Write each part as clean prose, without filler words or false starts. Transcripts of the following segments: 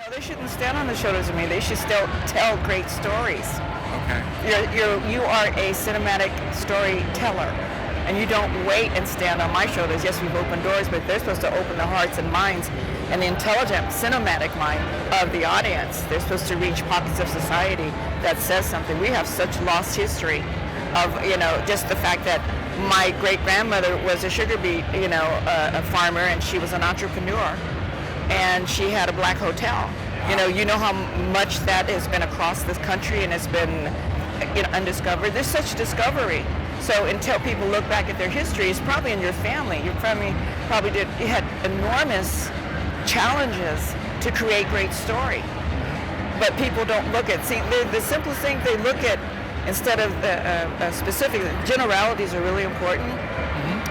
No, they shouldn't stand on the shoulders of me. They should still tell great stories. Okay. You are a cinematic storyteller, and you don't wait and stand on my shoulders. Yes, we've opened doors, but they're supposed to open the hearts and minds and the intelligent cinematic mind of the audience. They're supposed to reach pockets of society that says something. We have such lost history of, just the fact that my great-grandmother was a sugar beet, a farmer, and she was an entrepreneur, and she had a black hotel. You know how much that has been across this country and has been undiscovered. There's such discovery. So until people look back at their history, it's probably in your family. Your family you had enormous challenges to create great story. But people don't look at, the simplest thing they look at instead of the specific, generalities are really important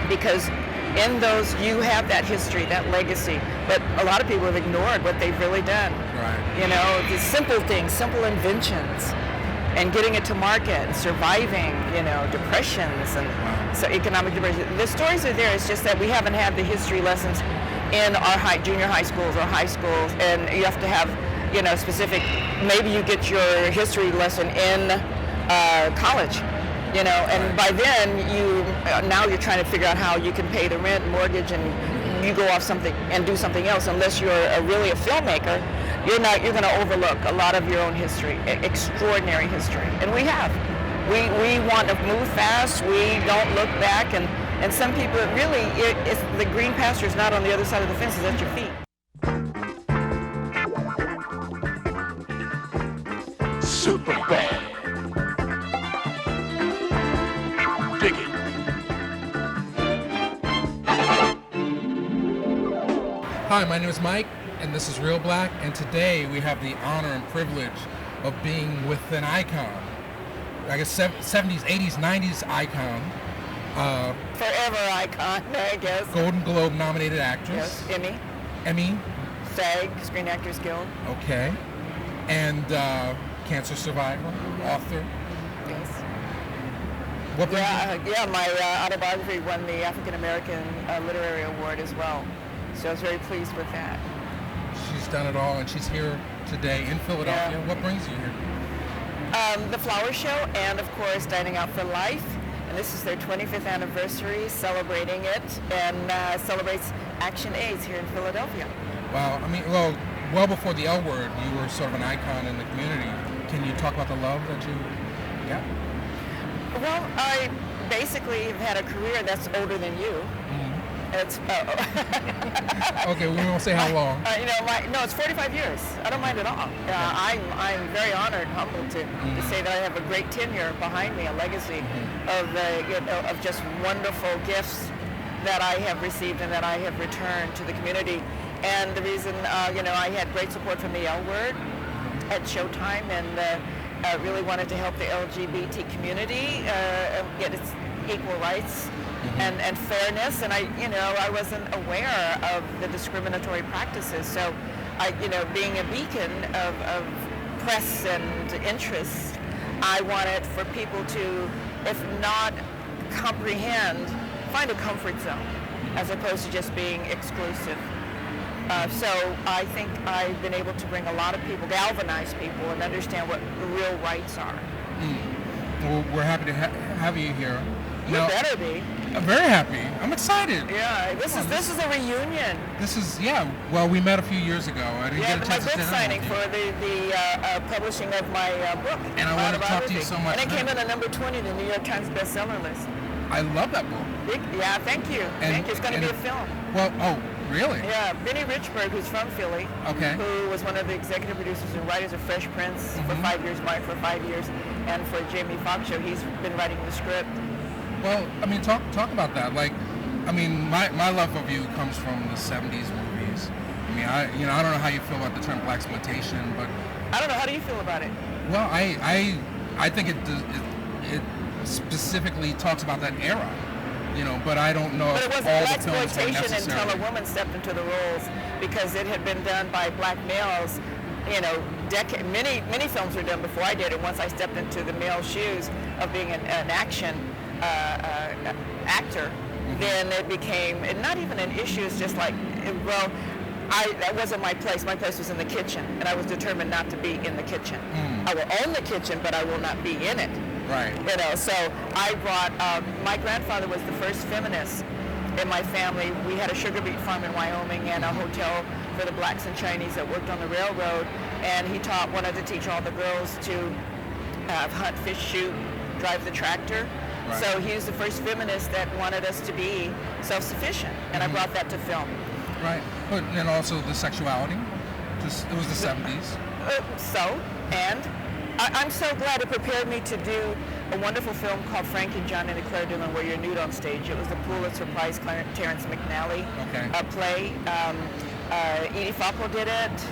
because in those you have that history, that legacy. But a lot of people have ignored what they've really done. Right. The simple things, simple inventions, and getting it to market, and surviving, depressions and so economic depression. The stories are there. It's just that we haven't had the history lessons in our junior high schools or high schools, and you have to have, specific. Maybe you get your history lesson in college, and by then now you're trying to figure out how you can pay the rent, mortgage, and you go off something and do something else. Unless you're really a filmmaker, you're going to overlook a lot of your own history, extraordinary history, and we have. We want to move fast. We don't look back, and some people it's the green pasture is not on the other side of the fence; it's at your feet. Super bad. Dig it. Hi, my name is Mike, and this is Reelblack, and today we have the honor and privilege of being with an icon. I guess 70s, 80s, 90s icon. Forever icon, I guess. Golden Globe nominated actress. Yes, Emmy. SAG, Screen Actors Guild. Okay. And cancer survivor, author. Yes. What brings my autobiography won the African American Literary Award as well. So I was very pleased with that. She's done it all, and she's here today in Philadelphia. Yeah. What brings you here? The Flower Show, and of course Dining Out for Life. And this is their 25th anniversary, celebrating it, and celebrates Action AIDS here in Philadelphia. Wow. I mean, well before the L word, you were sort of an icon in the community. Can you talk about the love that you got? Well, I basically have had a career that's older than you. It's okay, we won't say how long. It's 45 years. I don't mind at all. I'm very honored, humbled to say that I have a great tenure behind me, a legacy of just wonderful gifts that I have received and that I have returned to the community. And the reason, I had great support from the L Word at Showtime, and really wanted to help the LGBT community get its equal rights and fairness, and I wasn't aware of the discriminatory practices. So being a beacon of press and interest, I wanted for people to, if not comprehend, find a comfort zone as opposed to just being exclusive. So I think I've been able to bring a lot of people, galvanize people, and understand what real rights are. Well, we're happy to have you here. You better be. I'm very happy. I'm excited. Yeah, this is a reunion. Well, we met a few years ago. I didn't get a chance my to book signing for the publishing of my book. And I want to talk to you so much. And it came in at number 20 in the New York Times bestseller list. I love that book. Thank you. Thank you. It's going to be a film. Well, really? Yeah, Benny Richburg, who's from Philly, who was one of the executive producers and writers of Fresh Prince for 5 years, Mike for 5 years, and for Jamie Foxx show, he's been writing the script. Well, I mean, talk about that. My love of you comes from the 70s movies. I mean, I don't know how you feel about the term blaxploitation, but I don't know. How do you feel about it? Well, I think it specifically talks about that era. But I don't know if all the films were necessary. But it wasn't blaxploitation until a woman stepped into the roles, because it had been done by black males. Many films were done before I did it. Once I stepped into the male shoes of being an action actor, then it became not even an issue. It's just like, that wasn't my place. My place was in the kitchen, and I was determined not to be in the kitchen. I will own the kitchen, but I will not be in it. Right. You know, so I brought, my grandfather was the first feminist in my family. We had a sugar beet farm in Wyoming and a hotel for the blacks and Chinese that worked on the railroad, and he wanted to teach all the girls to hunt, fish, shoot, drive the tractor. Right. So he was the first feminist that wanted us to be self-sufficient, and I brought that to film. Right. But then also the sexuality. It was the 70s. And I'm so glad it prepared me to do a wonderful film called Frank and John and Claire Dillon, where you're nude on stage. It was the Pulitzer Prize Terrence McNally play. Edie Falco did it.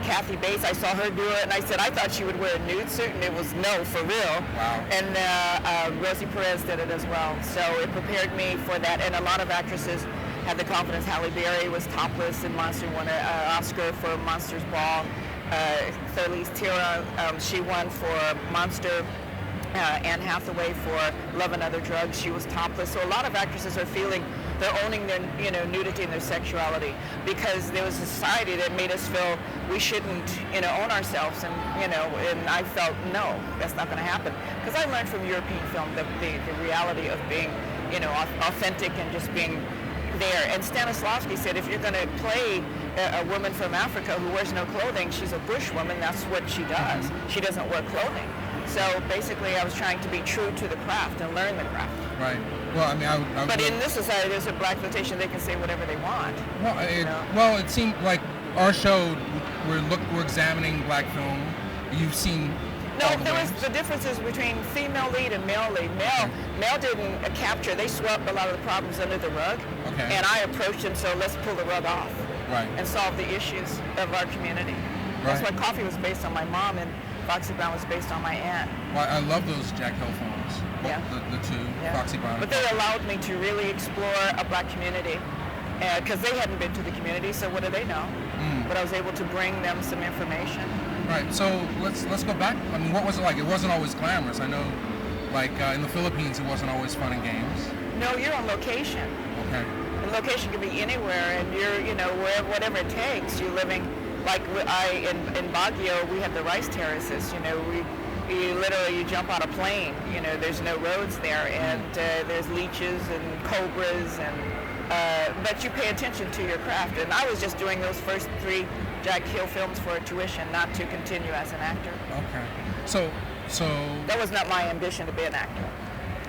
Kathy Bates, I saw her do it, and I said I thought she would wear a nude suit, and it was no, for real. Wow. And Rosie Perez did it as well. So it prepared me for that, and a lot of actresses had the confidence. Halle Berry was topless in Monster, won an Oscar for Monsters Ball. Charlize Theron, she won for Monster. Anne Hathaway for Love and Other Drugs, she was topless. So a lot of actresses are feeling they're owning their nudity and their sexuality, because there was a society that made us feel we shouldn't own ourselves, and and I felt no, that's not going to happen, because I learned from European film the reality of being authentic and just being there. And Stanislavski said if you're going to play a woman from Africa who wears no clothing, she's a bushwoman. That's what she does. She doesn't wear clothing. So basically, I was trying to be true to the craft and learn the craft. Right. Well, I mean, but in this society, there's a black exploitation. They can say whatever they want. Well, it seemed like our show, we're examining black film. You've seen. No, there was the differences between female lead and male lead. Male didn't capture. They swept a lot of the problems under the rug. Okay. And I approached them, so let's pull the rug off. Right. And solve the issues of our community. Right. That's why Coffee was based on my mom, and Foxy Brown was based on my aunt. Well, I love those Jack Hill films. Yeah. The two, Foxy Brown. But they allowed me to really explore a black community, because they hadn't been to the community, so what do they know? But I was able to bring them some information. Right. So let's go back. I mean, what was it like? It wasn't always glamorous. I know, like in the Philippines, it wasn't always fun and games. No, you're on location. Okay. And location can be anywhere, and you're wherever, whatever it takes. You're living. Like in Baguio, we have the rice terraces. You jump on a plane. There's no roads there, and there's leeches and cobras, and but you pay attention to your craft. And I was just doing those first 3 Jack Hill films for tuition, not to continue as an actor. Okay. So that was not my ambition to be an actor.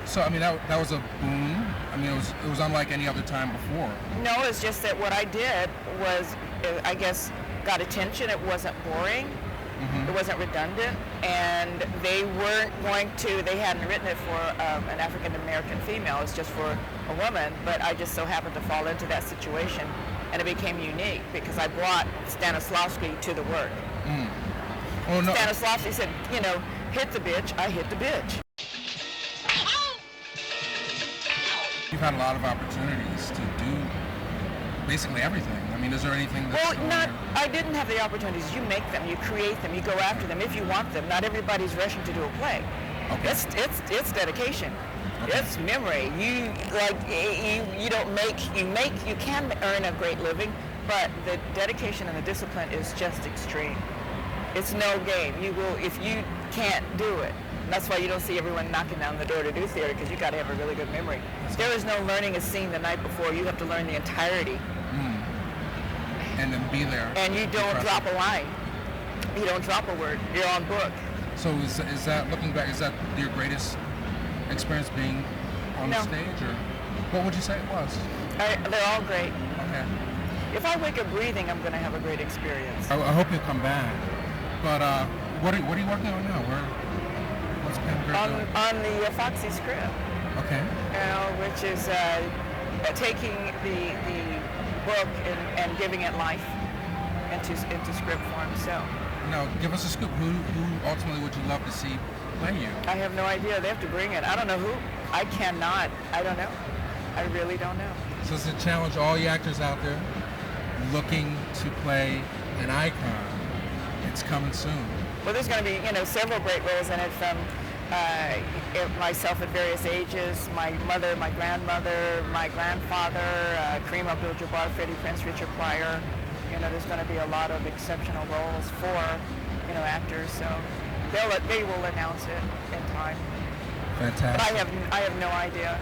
So I mean that was a boom. I mean it was unlike any other time before. No, it's just that what I did was, I guess, got attention. It wasn't boring. It wasn't redundant, and they hadn't written it for an African American female. It's just for a woman, but I just so happened to fall into that situation, and it became unique because I brought Stanislavski to the work. Oh no. Stanislavski said, hit the bitch, I hit the bitch. You've had a lot of opportunities to do basically everything. I mean, is there anything that's I didn't have the opportunities. You make them, you create them, you go after them if you want them. Not everybody's rushing to do a play. Okay. It's dedication. Okay. It's memory. You can earn a great living, but the dedication and the discipline is just extreme. It's no game. You will, if you can't do it. That's why you don't see everyone knocking down the door to do theater, because you got to have a really good memory. There is no learning a scene the night before. You have to learn the entirety. And then be there. And you don't drop a line. You don't drop a word. You're on book. So is that, looking back, is that your greatest experience being on the stage, or what would you say it was? They're all great. Okay. If I wake up breathing, I'm going to have a great experience. I hope you'll come back. But what are you working on now? What's Pam Grier doing? On the Foxy script. Okay. Which is taking the book and giving it life into script form. So. Now, give us a scoop. Who ultimately would you love to see play you? I have no idea. They have to bring it. I don't know who. I cannot. I don't know. I really don't know. So it's a challenge to all you actors out there looking to play an icon. It's coming soon. Well, there's going to be, several great roles in it, from myself at various ages, my mother, my grandmother, my grandfather, Kareem Abdul-Jabbar, Freddie Prinze, Richard Pryor, there's going to be a lot of exceptional roles for, actors. So they will announce it in time. Fantastic. But I have no idea.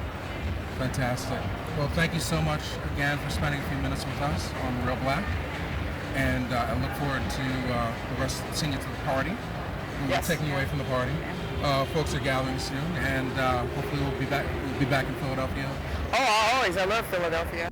Fantastic. Well, thank you so much again for spending a few minutes with us on Reelblack. And I look forward to the rest seeing you to the party. We're taking you away from the party. Folks are gathering soon, and hopefully we'll be back in Philadelphia. Oh, always. I love Philadelphia.